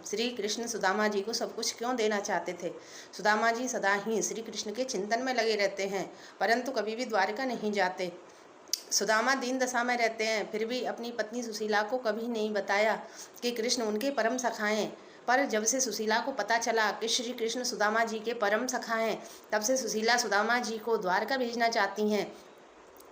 श्री कृष्ण सुदामा जी को सब कुछ क्यों देना चाहते थे। सुदामा जी सदा ही श्री कृष्ण के चिंतन में लगे रहते हैं, परंतु कभी भी द्वारका नहीं जाते। सुदामा दीन दशा में रहते हैं, फिर भी अपनी पत्नी सुशीला को कभी नहीं बताया कि कृष्ण उनके परम सखा हैं। पर जब से सुशीला को पता चला कि श्री कृष्ण सुदामा जी के परम सखा हैं, तब से सुशीला सुदामा जी को द्वारका भेजना चाहती हैं।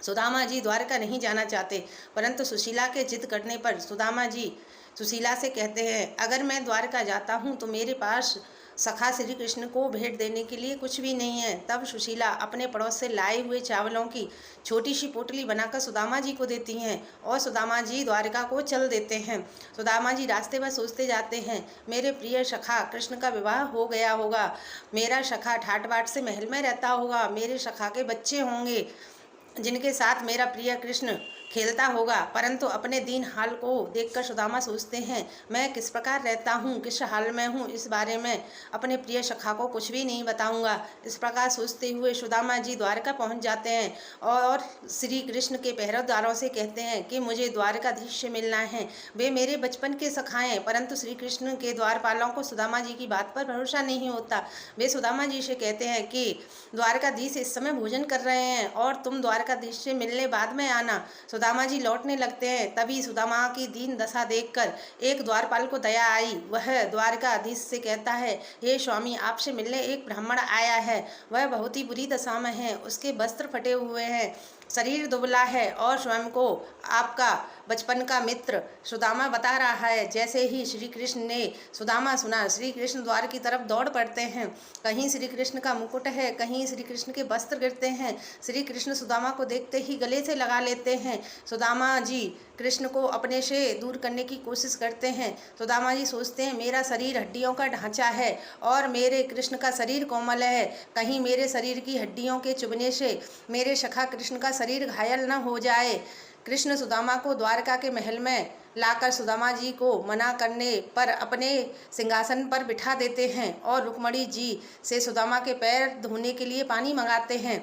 सुदामा जी द्वारका नहीं जाना चाहते, परंतु सुशीला के जिद करने पर सुदामा जी सुशीला से कहते हैं, अगर मैं द्वारका जाता हूँ तो मेरे पास सखा श्री कृष्ण को भेंट देने के लिए कुछ भी नहीं है। तब सुशीला अपने पड़ोस से लाए हुए चावलों की छोटी सी पोटली बनाकर सुदामा जी को देती हैं और सुदामा जी द्वारका को चल देते हैं। सुदामा जी रास्ते पर सोचते जाते हैं, मेरे प्रिय सखा कृष्ण का विवाह हो गया होगा, मेरा सखा ठाट बाट से महल में रहता होगा, मेरे सखा के बच्चे होंगे जिनके साथ मेरा प्रिय कृष्ण खेलता होगा। परंतु अपने दीन हाल को देखकर सुदामा सोचते हैं, मैं किस प्रकार रहता हूँ, किस हाल में हूँ, इस बारे में अपने प्रिय सखा को कुछ भी नहीं बताऊंगा। इस प्रकार सोचते हुए सुदामा जी द्वारका पहुँच जाते हैं और श्री कृष्ण के पहरेदारों से कहते हैं कि मुझे द्वारकाधीश से मिलना है। वे मेरे बचपन के सखा हैं, परंतु श्री कृष्ण के द्वारपालों को सुदामा जी की बात पर भरोसा नहीं होता। वे सुदामा जी से कहते हैं कि द्वारकाधीश इस समय भोजन कर रहे हैं और तुम द्वारकाधीश से मिलने बाद में आना। सुदामा जी लौटने लगते हैं। तभी सुदामा की दीन दशा देखकर एक द्वारपाल को दया आई। वह द्वारकाधीश से कहता है, हे स्वामी, आपसे मिलने एक ब्राह्मण आया है। वह बहुत ही बुरी दशा में है, उसके वस्त्र फटे हुए हैं, शरीर दुबला है और स्वयं को आपका बचपन का मित्र सुदामा बता रहा है। जैसे ही श्री कृष्ण ने सुदामा सुना, श्री कृष्ण द्वार की तरफ दौड़ पड़ते हैं। कहीं श्री कृष्ण का मुकुट है, कहीं श्री कृष्ण के वस्त्र गिरते हैं। श्री कृष्ण सुदामा को देखते ही गले से लगा लेते हैं। सुदामा जी कृष्ण को अपने से दूर करने की कोशिश करते हैं। सुदामा जी सोचते हैं, मेरा शरीर हड्डियों का ढांचा है और मेरे कृष्ण का शरीर कोमल है, कहीं मेरे शरीर की हड्डियों के चुभने से मेरे सखा कृष्ण का शरीर घायल न हो जाए। कृष्ण सुदामा को द्वारका के महल में लाकर सुदामा जी को मना करने पर अपने सिंहासन पर बिठा देते हैं और रुक्मणी जी से सुदामा के पैर धोने के लिए पानी मंगाते हैं।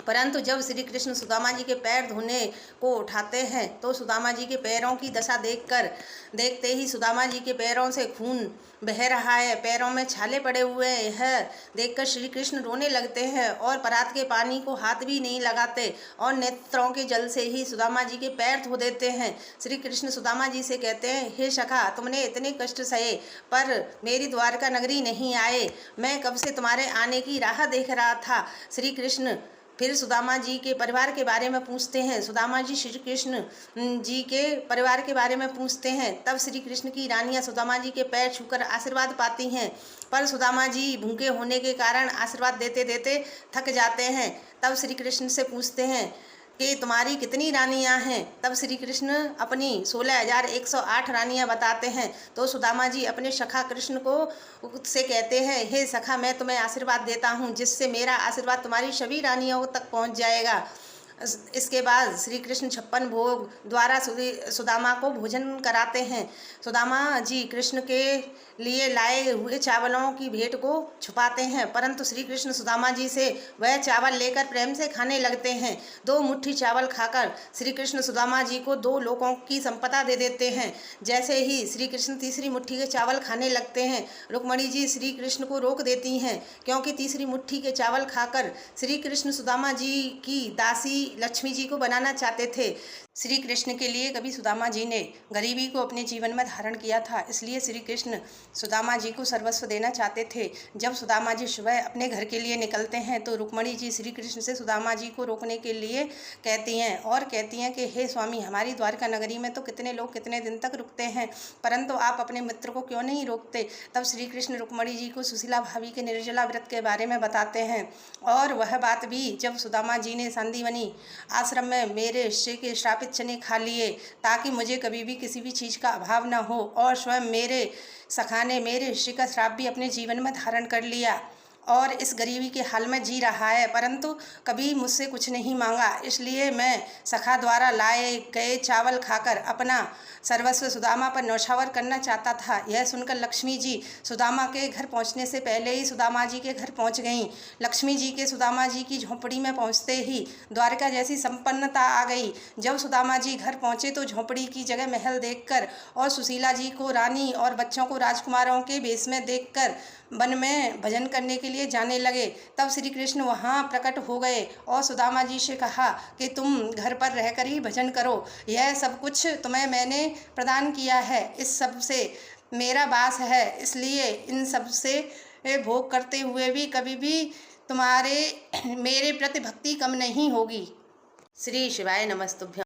परंतु जब श्री कृष्ण सुदामा जी के पैर धोने को उठाते हैं तो सुदामा जी के पैरों की दशा देखते ही सुदामा जी के पैरों से खून बह रहा है, पैरों में छाले पड़े हुए हैं। यह देखकर श्री कृष्ण रोने लगते हैं और परात के पानी को हाथ भी नहीं लगाते और नेत्रों के जल से ही सुदामा जी के पैर धो देते हैं। श्री कृष्ण सुदामा जी से कहते हैं, हे सखा, तुमने इतने कष्ट सहे पर मेरी द्वारका नगरी नहीं आए। मैं कब से तुम्हारे आने की राह देख रहा था। श्री कृष्ण फिर सुदामा जी के परिवार के बारे में पूछते हैं। सुदामा जी श्री कृष्ण जी के परिवार के बारे में पूछते हैं। तब श्री कृष्ण की रानियां सुदामा जी के पैर छूकर आशीर्वाद पाती हैं, पर सुदामा जी भूखे होने के कारण आशीर्वाद देते देते थक जाते हैं। तब श्री कृष्ण से पूछते हैं कि तुम्हारी कितनी रानियां हैं। तब श्री कृष्ण अपनी 16,108 रानियां बताते हैं। तो सुदामा जी अपने सखा कृष्ण को से कहते हैं, हे सखा, मैं तुम्हें आशीर्वाद देता हूँ जिससे मेरा आशीर्वाद तुम्हारी सभी रानियों तक पहुँच जाएगा। इसके बाद श्री कृष्ण 56 भोग द्वारा सुदामा को भोजन कराते हैं। सुदामा जी कृष्ण के लिए लाए हुए चावलों की भेंट को छुपाते हैं, परंतु श्री कृष्ण सुदामा जी से वह चावल लेकर प्रेम से खाने लगते हैं। 2 मुट्ठी चावल खाकर श्री कृष्ण सुदामा जी को 2 लोकों की संपदा दे देते हैं। जैसे ही श्री कृष्ण तीसरी मुट्ठी के चावल खाने लगते हैं, रुक्मणी जी श्री कृष्ण को रोक देती हैं, क्योंकि तीसरी मुट्ठी के चावल खाकर श्री कृष्ण सुदामा जी की दासी लक्ष्मी जी को बनाना चाहते थे। श्री कृष्ण के लिए कभी सुदामा जी ने गरीबी को अपने जीवन में धारण किया था, इसलिए श्री कृष्ण सुदामा जी को सर्वस्व देना चाहते थे। जब सुदामा जी सुबह अपने घर के लिए निकलते हैं तो रुक्मणी जी श्री कृष्ण से सुदामा जी को रोकने के लिए कहती हैं कि हे स्वामी, हमारी द्वारका नगरी में तो कितने लोग कितने दिन तक रुकते हैं, परंतु आप अपने मित्र को क्यों नहीं रोकते। तब श्री कृष्ण रुक्मणी जी को सुशीला भाभी के निर्जला व्रत के बारे में बताते हैं और वह बात भी जब सुदामा जी ने संदीवनी आश्रम में मेरे ऋषि के श्रापित चने खा लिए ताकि मुझे कभी भी किसी भी चीज़ का अभाव न हो, और स्वयं मेरे सखा ने मेरे ऋषि का श्राप भी अपने जीवन में धारण कर लिया। और इस गरीबी के हाल में जी रहा है, परंतु कभी मुझसे कुछ नहीं मांगा। इसलिए मैं सखा द्वारा लाए गए चावल खाकर अपना सर्वस्व सुदामा पर न्यौछावर करना चाहता था। यह सुनकर लक्ष्मी जी सुदामा के घर पहुंचने से पहले ही सुदामा जी के घर पहुंच गईं। लक्ष्मी जी के सुदामा जी की झोंपड़ी में पहुंचते ही द्वारका जैसी संपन्नता आ गई। जब सुदामा जी घर पहुंचे तो झोंपड़ी की जगह महल देखकर और सुशीला जी को रानी और बच्चों को राजकुमारों के वेश में देखकर वन में भजन करने के लिए जाने लगे। तब श्री कृष्ण वहाँ प्रकट हो गए और सुदामा जी से कहा कि तुम घर पर रहकर ही भजन करो, यह सब कुछ तुम्हें मैंने प्रदान किया है, इस सब से मेरा वास है, इसलिए इन सब से भोग करते हुए भी कभी भी तुम्हारे मेरे प्रति भक्ति कम नहीं होगी। श्री शिवाय नमस्तुभ्यं।